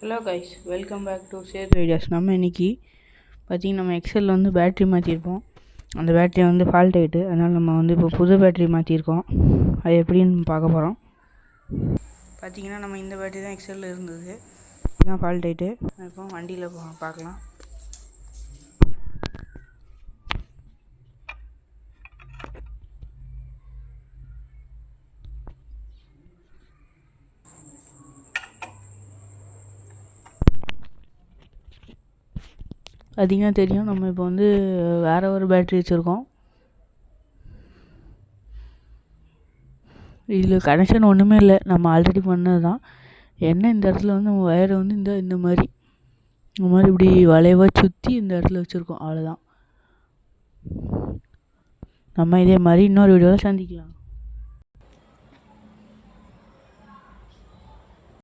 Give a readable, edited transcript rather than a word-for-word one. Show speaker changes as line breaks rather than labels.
Hello guys, welcome back to Seth ideas. நம்ம இன்றைக்கி நம்ம எக்ஸலில் பேட்ரி மாற்றிருப்போம். அந்த பேட்ரி ஃபால்ட் ஆகிட்டு, அதனால் நம்ம இப்போ புது பேட்ரி மாற்றிருக்கோம். அது எப்படின்னு பார்க்க போகிறோம். நம்ம இந்த பேட்ரி தான் எக்ஸலில் இருந்தது, இதுதான் ஃபால்ட் ஆகிட்டு. இப்போ வண்டியில் பார்க்கலாம். தெரியும், நம்ம இப்போ வேறு ஒரு பேட்ரி வச்சுருக்கோம். இதில் கனெக்ஷன் ஒன்றுமே இல்லை, நம்ம ஆல்ரெடி பண்ணது தான். என்ன இந்த இடத்துல நம்ம ஒயரை இந்த மாதிரி இப்படி வளைவாக சுற்றி இந்த இடத்துல வச்சுருக்கோம், அவ்வளோதான். நம்ம இதே மாதிரி இன்னொரு வீடியோவில் சந்திக்கலாம்.